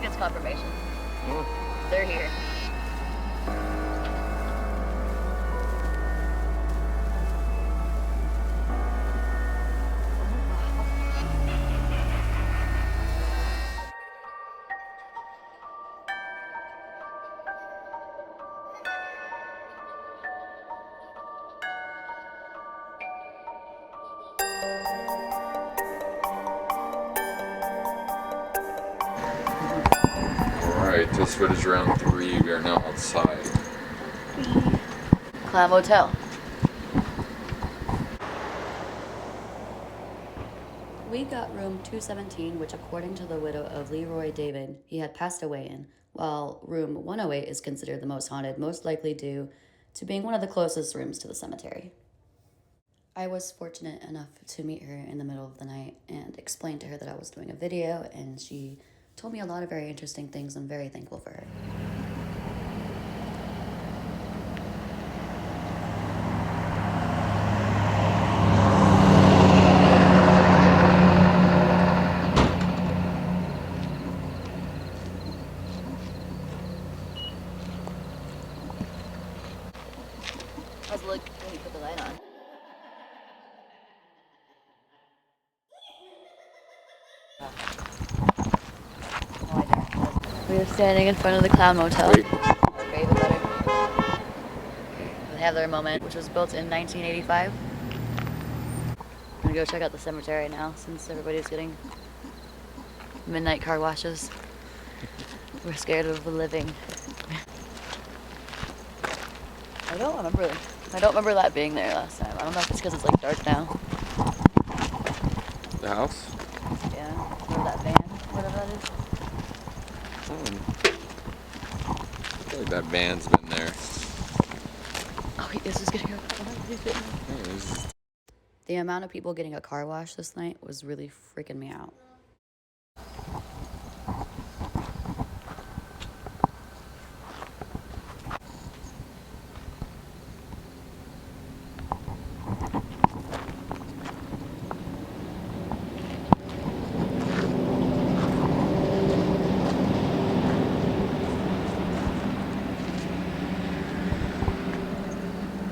think it's confirmation. Oh. They're here. Alright, this footage around 3. We are now outside. Clown Motel. We got room 217, which according to the widow of Leroy David, he had passed away in, while room 108 is considered the most haunted, most likely due to being one of the closest rooms to the cemetery. I was fortunate enough to meet her in the middle of the night and explain to her that I was doing a video, and she told me a lot of very interesting things. I'm very thankful for her. How's it look when you put the light on? We are standing in front of the Clown Motel. Wait. Okay, even better. They have their moment, which was built in 1985. I'm gonna go check out the cemetery now, since everybody's getting midnight car washes. We're scared of the living. I don't remember that being there last time. I don't know if it's because it's like dark now. The house? Yeah, or that van, whatever that is. I feel like that van's been there. Oh, this is getting a The amount of people getting a car wash this night was really freaking me out.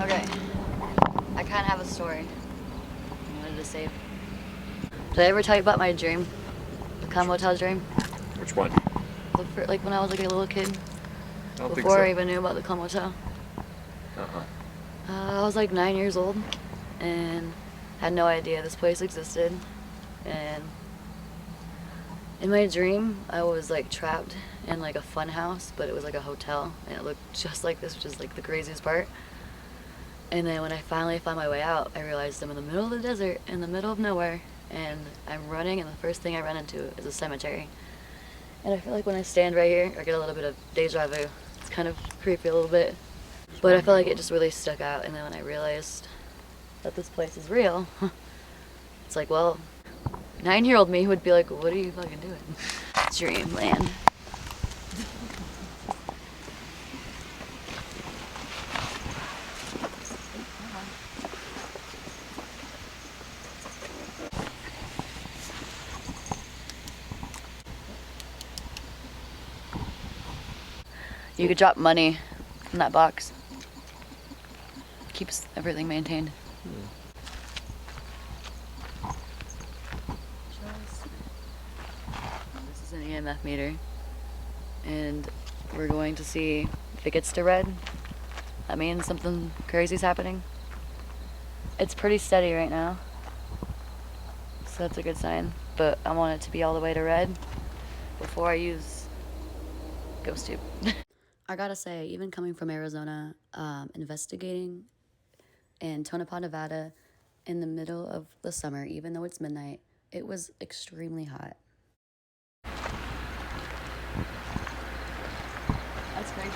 Okay, I kind of have a story I wanted to save. Did I ever tell you about my dream? The Clown Motel dream? Which one? Like when I was like a little kid? I don't think Before so. I even knew about the Clown Motel. I was like 9 years old and had no idea this place existed. And in my dream, I was like trapped in like a fun house, but it was like a hotel, and it looked just like this, which is like the craziest part. And then when I finally found my way out, I realized I'm in the middle of the desert, in the middle of nowhere, and I'm running, and the first thing I run into is a cemetery. And I feel like when I stand right here, I get a little bit of deja vu. It's kind of creepy a little bit, but I feel like it just really stuck out. And then when I realized that this place is real, it's like, well, 9-year-old me would be like, what are you fucking doing? Dreamland. You could drop money in that box. Keeps everything maintained. This is an EMF meter, and we're going to see if it gets to red. That means something crazy's happening. It's pretty steady right now, so that's a good sign. But I want it to be all the way to red before I use Ghost Tube. I gotta say, even coming from Arizona, investigating in Tonopah, Nevada, in the middle of the summer, even though it's midnight, it was extremely hot. That's crazy.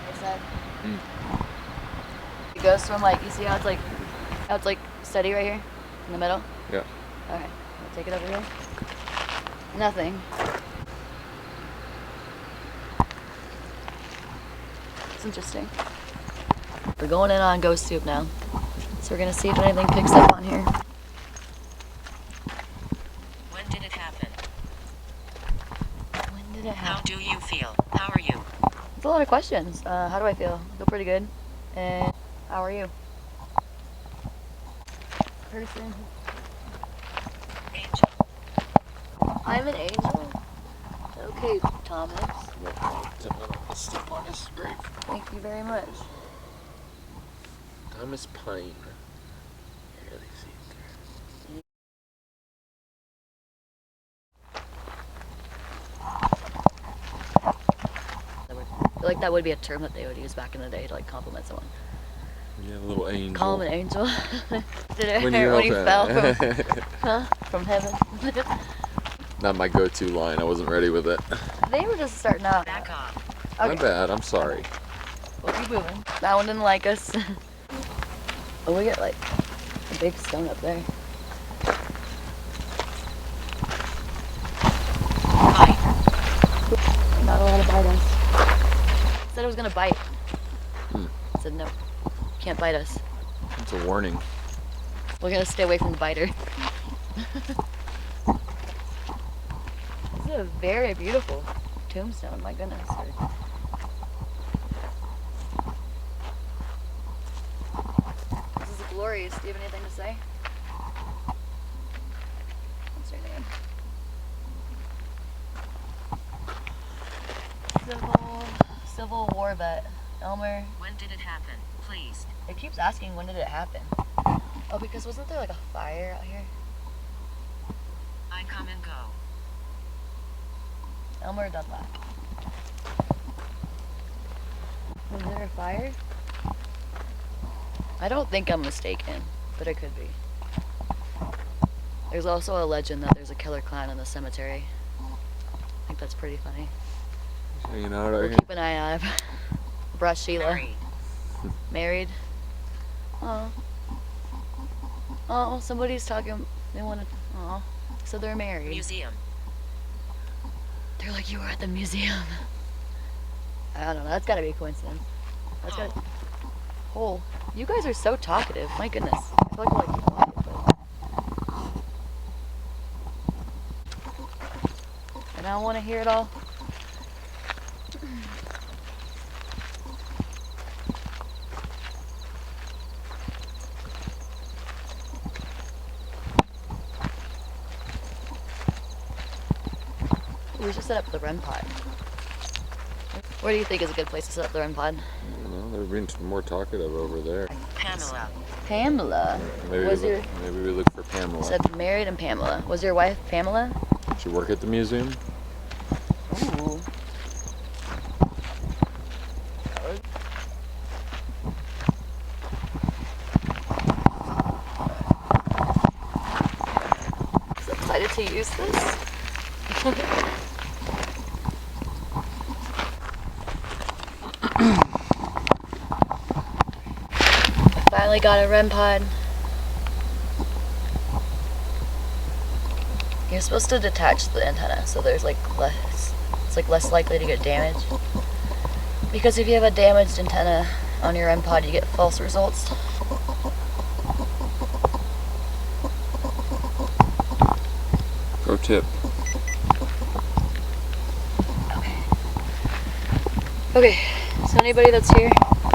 What's that? It goes from like, you see how it's like steady right here in the middle? Yeah. Okay, I'll take it over here. Nothing. It's interesting. We're going in on Ghost Tube now. So we're gonna see if anything picks up on here. Yeah. How do you feel? How are you? It's a lot of questions. How do I feel? I feel pretty good. And how are you? Person. Angel. I'm an angel. Okay, Thomas. Thank you very much. Thomas Pine. I feel like that would be a term that they would use back in the day to like compliment someone. Yeah, a little angel. Call him an angel. Did it When hurt you when you fell open- from heaven? Not my go-to line. I wasn't ready with it. They were just starting out. Back off. My bad. I'm sorry. We'll keep moving. That one didn't like us. Oh, we got like a big stone up there. Bye. Not allowed to bite us. Said it was gonna bite. Said no, can't bite us. It's a warning. We're gonna stay away from the biter. This is a very beautiful tombstone. My goodness. This is glorious. Do you have anything to say? What's your name? Civil War vet. Elmer. When did it happen? Please. It keeps asking when did it happen. Oh, because wasn't there like a fire out here? I come and go. Elmer Dunlap. Was there a fire? I don't think I'm mistaken, but it could be. There's also a legend that there's a killer clown in the cemetery. I think that's pretty funny. Hanging out out We'll here. keep an eye on it. Brush Sheila. Married. Married. Oh. Oh, somebody's talking. They want to. Oh. So they're married. Museum. They're like, you were at the museum. I don't know. That's gotta be a coincidence. That's gotta. Oh, you guys are so talkative. My goodness. I feel like we're like quiet, but. And I don't want to hear it all. We should set up the REM pod. Where do you think is a good place to set up the REM pod? No, they're being more talkative over there. Pamela. Pamela. Maybe we look for Pamela. Said married and Pamela. Was your wife Pamela? She work at the museum? Ooh. So excited to use this. Finally got a REM pod. You're supposed to detach the antenna so there's like less, it's like less likely to get damaged. Because if you have a damaged antenna on your REM pod, you get false results. Pro tip. Okay, so anybody that's here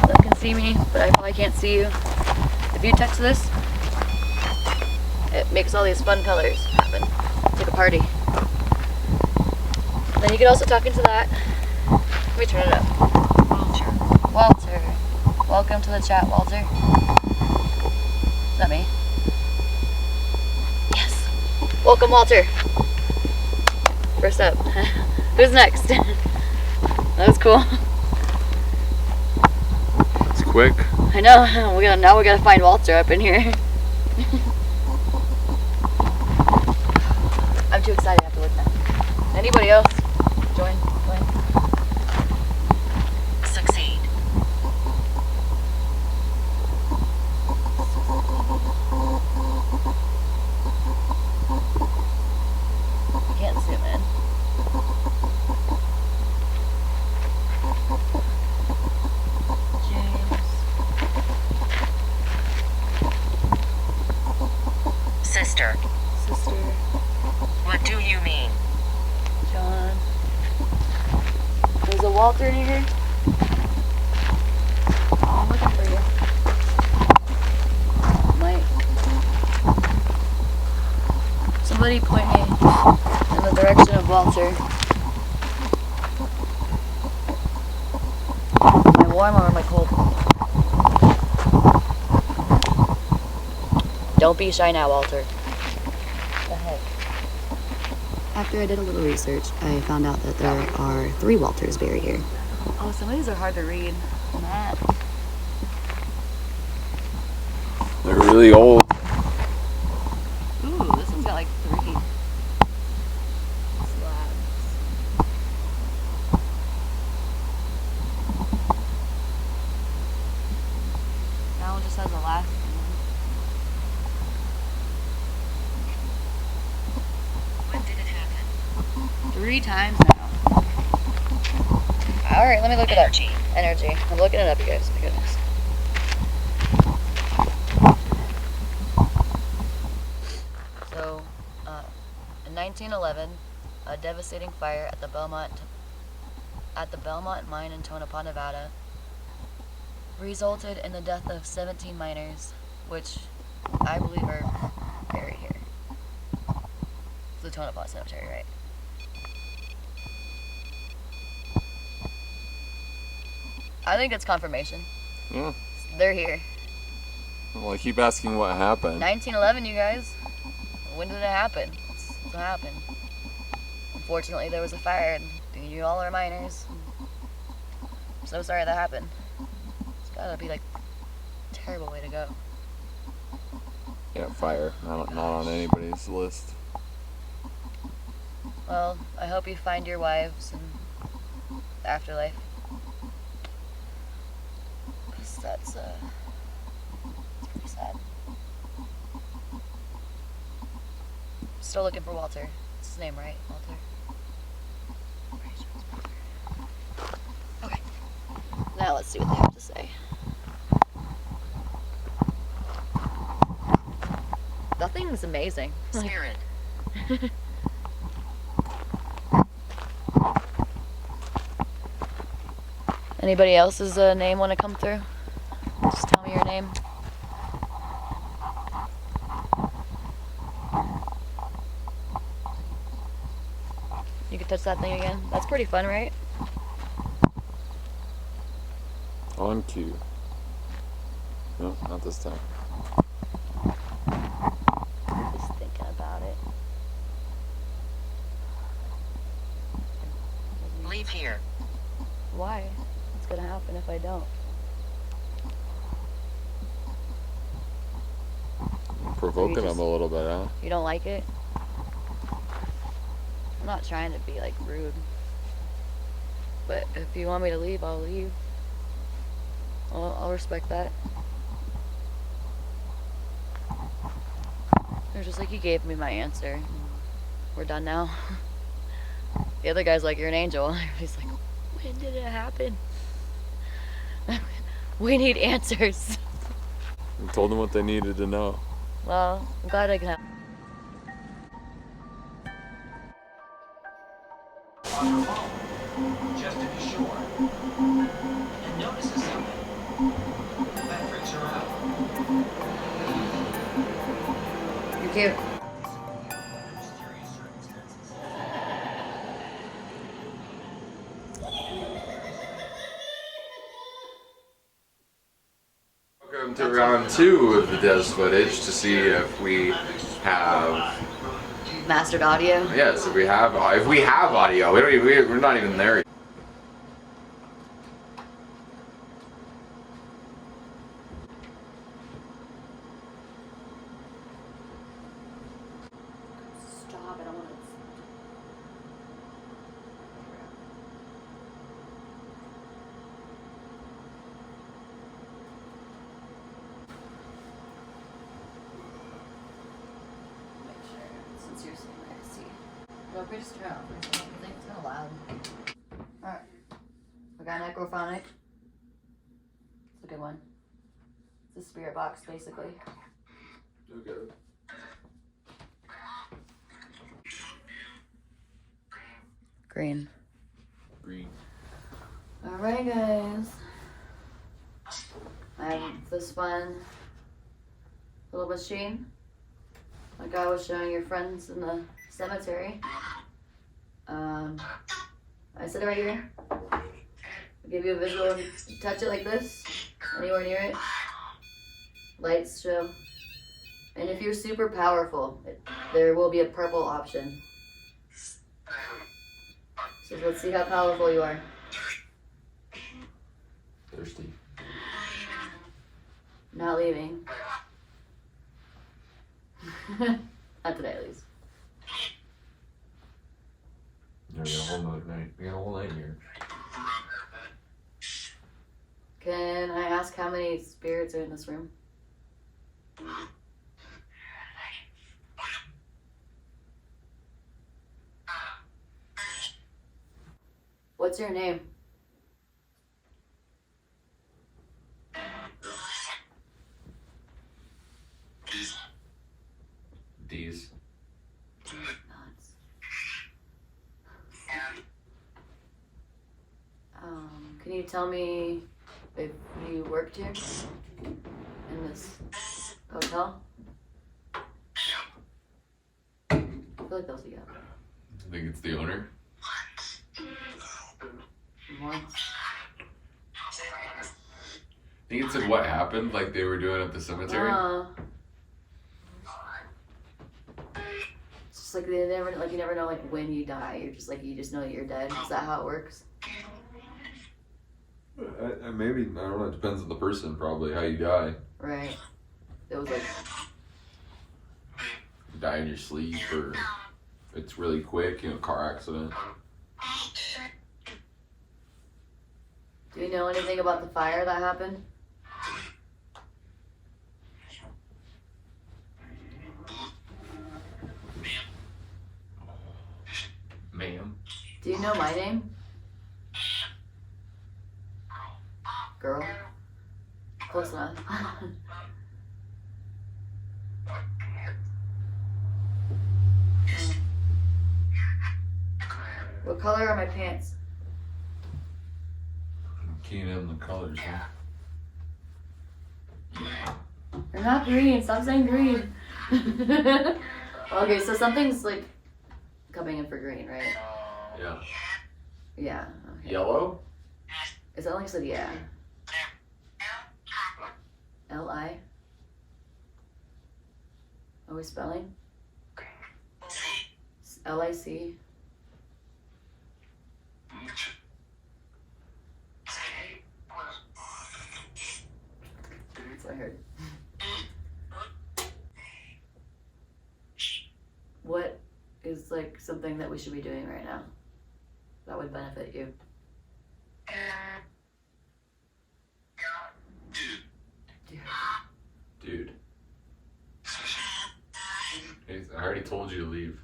that can see me, but I probably can't see you, if you text this, it makes all these fun colors happen. It's like a party. Then you can also talk into that. Let me turn it up. Walter. Walter. Welcome to the chat, Walter. Is that me? Yes. Welcome, Walter. First up. Who's next? That was cool. It's quick. I know. Now we gotta find Walter up in here. I'm too excited. I have to look now. Anybody else? Join. Succeed. I can't zoom in. Sister. Sister. What do you mean? John. Walter in here? I'm looking for you. Mike. Somebody point me in the direction of Walter. Am I warm or am I cold? Don't be shy now, Walter. What the heck? After I did a little research, I found out that there are 3 Walters buried here. Oh, some of these are hard to read. Matt. They're really old. Ooh, this one's got like 3 slabs. That one just has a last one. 3 times now. Alright, let me look it up. Energy. I'm looking it up, you guys. My goodness. So, in 1911, a devastating fire at the Belmont mine in Tonopah, Nevada, resulted in the death of 17 miners, which I believe are buried here. It's the Tonopah Cemetery, right? I think it's confirmation. Yeah. They're here. Well, I keep asking what happened. 1911, you guys. When did it happen? That's what happened. Unfortunately, there was a fire, and you all are miners. I'm so sorry that happened. It's gotta be like a terrible way to go. Yeah, fire. Not on anybody's list. Well, I hope you find your wives in the afterlife. That's pretty sad. Still looking for Walter. That's his name, right? Walter. Okay. Now let's see what they have to say. That thing's amazing. Spirit. Anybody else's name want to come through? Just tell me your name. You can touch that thing again. That's pretty fun, right? On cue. No, not this time. Just thinking about it. Leave here. Why? What's gonna happen if I don't? Provoking them a little bit, huh? You don't like it? I'm not trying to be like rude. But if you want me to leave, I'll leave. I'll respect that. They're just like, you gave me my answer. We're done now. The other guy's like, you're an angel. He's like, when did it happen? We need answers. We told them what they needed to know. Well, I'm glad I can have. On her phone, just to be sure, and notices something. That freaks her out. You're cute. Mysterious circumstances. Welcome to round 2 of the Des footage to see if we have. Mastered audio. Yes, if we have audio. We're not even there yet. Stop, I don't want to. Make sure, since you're sitting there to see. No, we just turn it off for a second. I think it's kind of loud. Alright. We got necrophonic. It's a good one. It's a spirit box, basically. Okay. Green. Green. Alright, guys. I have this fun little machine, like I was showing your friends in the cemetery. I sit right here. I'll give you a visual. Touch it like this, anywhere near it. Lights show. And if you're super powerful, there will be a purple option. So let's see how powerful you are. Thirsty. Not leaving. Not today, at least. Yeah, we got a whole night. We got a whole night here. Can I ask how many spirits are in this room? What's your name? These. Nuts. Can you tell me if you worked here in this hotel? I feel like those you I think it's the owner. once. I think it said what happened, like they were doing at the cemetery. It's just like they never, like you never know like when you die. You're just like you just know that you're dead. Is that how it works? Maybe, I don't know, it depends on the person, probably, how you die. Right. It was like You die in your sleep, or it's really quick, car accident. do you know anything about the fire that happened? Ma'am. Do you know my name? Girl. Close enough. What color are my pants? Keying in the colors, huh? They're not green. Stop saying green. Okay, so something's like coming in for green, right? Yeah. Yeah. Okay. Yellow? Is that like I said? Yeah. L-I? Are we spelling? L-I-C? That's what I heard. What is like something that we should be doing right now that would benefit you? Dude. I already told you to leave.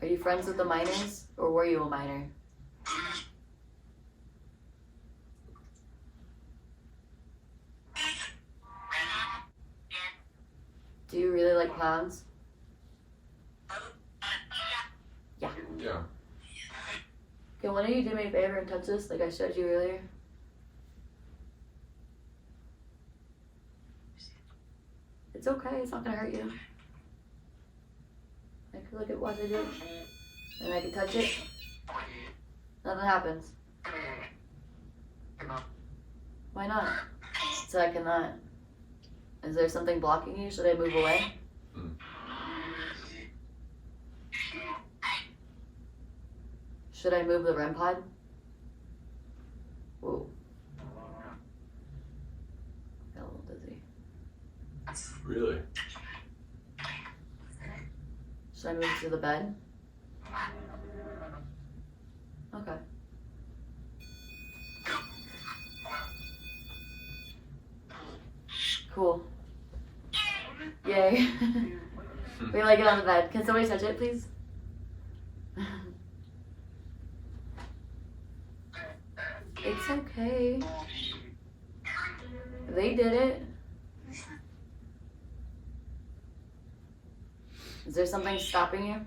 Are you friends with the miners, or were you a miner? Do you really like clowns? Yeah. Yeah. Can one of you do me a favor and touch this like I showed you earlier? It's okay, it's not gonna hurt you. I can look at watch I do it. And I can touch it. Nothing happens. Why not? So I cannot. Is there something blocking you? Should I move away? Should I move the REM pod? Whoa. Got a little dizzy. Really? Should I move it to the bed? Okay. Cool. Yay. We like it on the bed. Can somebody touch it, please? It's okay. They did it. Is there something stopping you?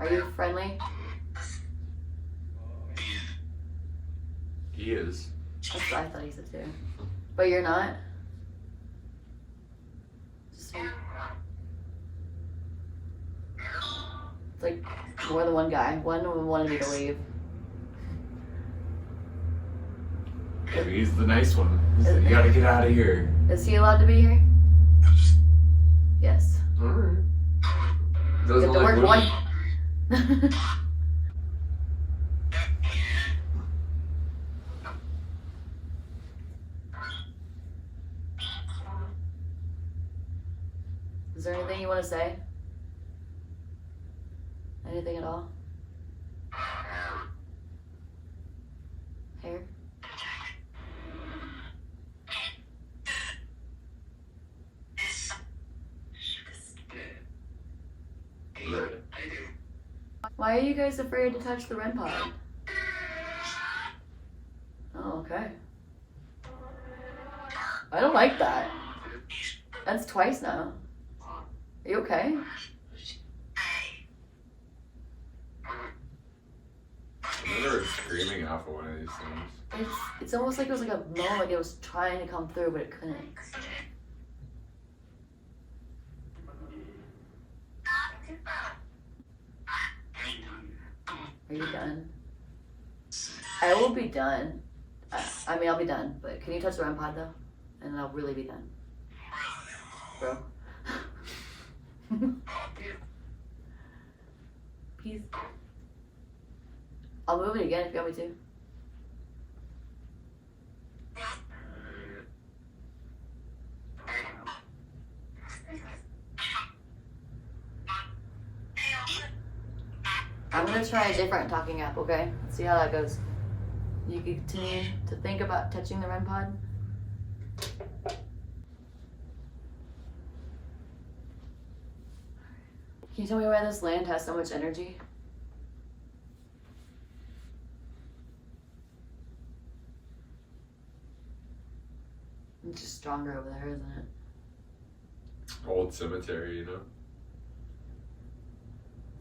Are you friendly? He is. That's what I thought he said too. But you're not? Just it's like more than one guy. One wanted me to leave. Maybe he's the nice one. He's like, you gotta get out of here. Is he allowed to be here? Yes. Alright. You Doesn't have to like work women. one. Is there anything you want to say? Anything at all? Hair? Why are you guys afraid to touch the REM pod? Oh, okay. I don't like that. That's twice now. Are you okay? I remember screaming off of one of these things. It's almost like it was like a moan, like it was trying to come through, but it couldn't. Are you done? I will be done. I mean, I'll be done, but can you touch the REM pod though? And I'll really be done. Bro. Peace. I'll move it again if you want me to. I'm gonna try a different talking app, okay? See how that goes. You continue to think about touching the REM pod. Can you tell me why this land has so much energy? It's just stronger over there, isn't it? Old cemetery, you know?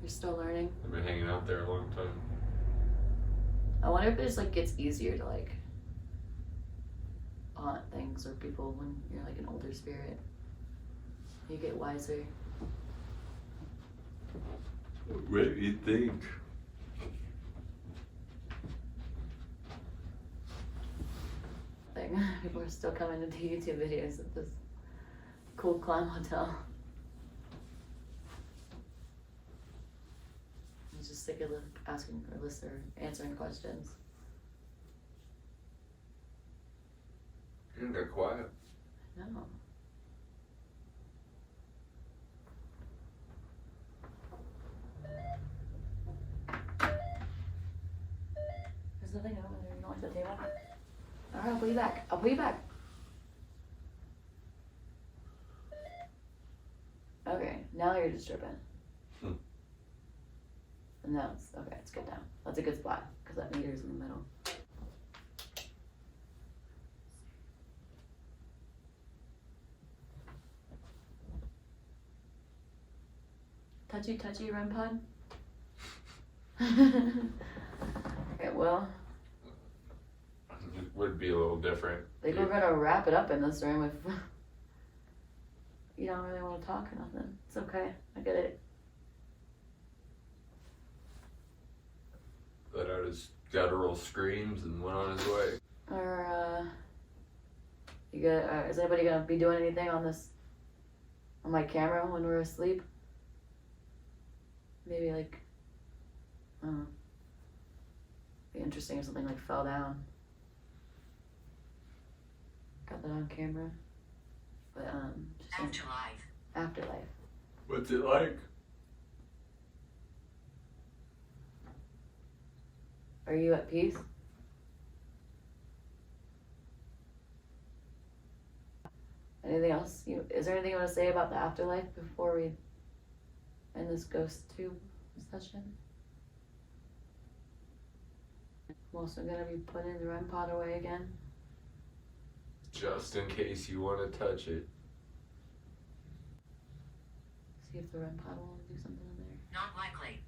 You're still learning. I've been hanging out there a long time. I wonder if it just like gets easier to like haunt things or people when you're like an older spirit. You get wiser. What do you think? Thing. People are still coming into YouTube videos at this cool Clown Motel. I'm just sick of asking or listening or answering questions. They're quiet. No. There's nothing over there. You don't like the table? Alright, I'll put you back. I'll put you back. Okay, now you're just tripping. And now it's, okay, it's good now. That's a good spot, because that meter's in the middle. Touchy REM pod? Okay, well, It would be a little different. I think we're gonna wrap it up in this room if you don't really want to talk or nothing. It's okay, I get it. Let out his guttural screams and went on his way. Or, is anybody gonna be doing anything on my camera when we're asleep? Maybe like, I don't know. Be interesting if something like fell down. Got that on camera. But, just Afterlife. afterlife. What's it like? Are you at peace? Anything else? Is there anything you want to say about the afterlife before we in this ghost tube session. I'm also gonna be putting the REM pod away again. Just in case you want to touch it. See if the REM pod will do something in there. Not likely.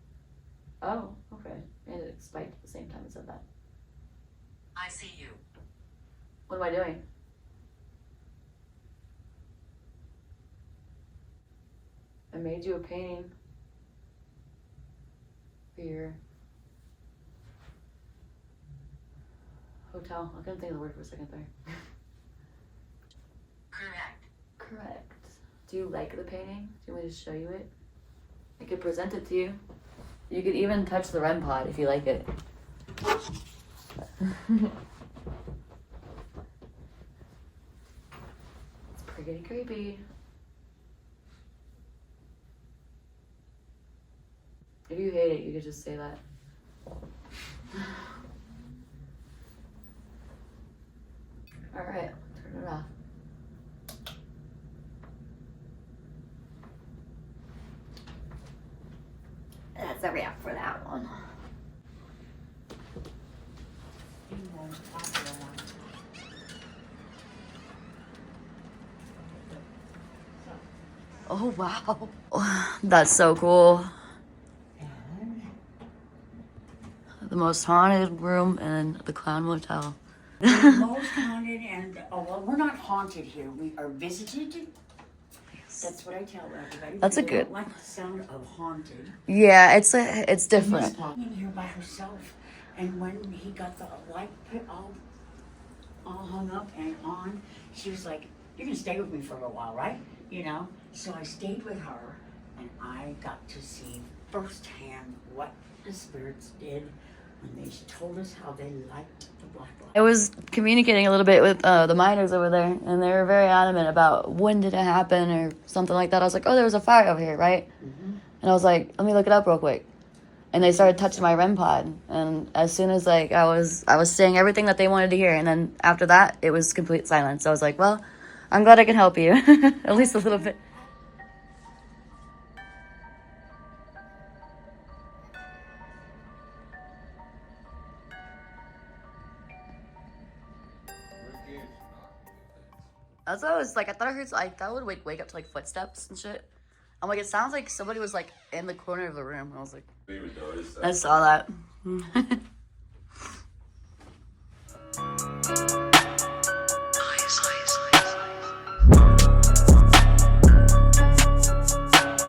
Oh, okay. And it spiked at the same time it said that. I see you. What am I doing? I made you a painting for your hotel. I couldn't think of the word for a second there. Correct. Correct. Do you like the painting? Do you want me to show you it? I could present it to you. You could even touch the REM pod if you like it. It's pretty creepy. If you hate it, you could just say that. Alright, turn it off. That's a wrap for that one. Oh wow. That's so cool. The most haunted room in the Clown Motel. Most haunted and, well, we're not haunted here. We are visited. That's what I tell everybody. That's a They good- don't like the sound of haunted. Yeah, it's She's different. talking in here by herself. And when he got the light put all hung up and on, she was like, "You're gonna stay with me for a little while, right?" You know? So I stayed with her, and I got to see firsthand what the spirits did when they told us how they liked the black light. I was communicating a little bit with the miners over there, and they were very adamant about when did it happen or something like that. I was like, oh, there was a fire over here, right? Mm-hmm. And I was like, let me look it up real quick. And they started touching my REM pod, and as soon as like I was saying everything that they wanted to hear, and then after that it was complete silence. I was like, well, I'm glad I can help you at least a little bit. That's what I was like. I thought I heard like that would wake up to like footsteps and shit. I'm like, it sounds like somebody was like in the corner of the room. I was like, They would notice that. I saw that.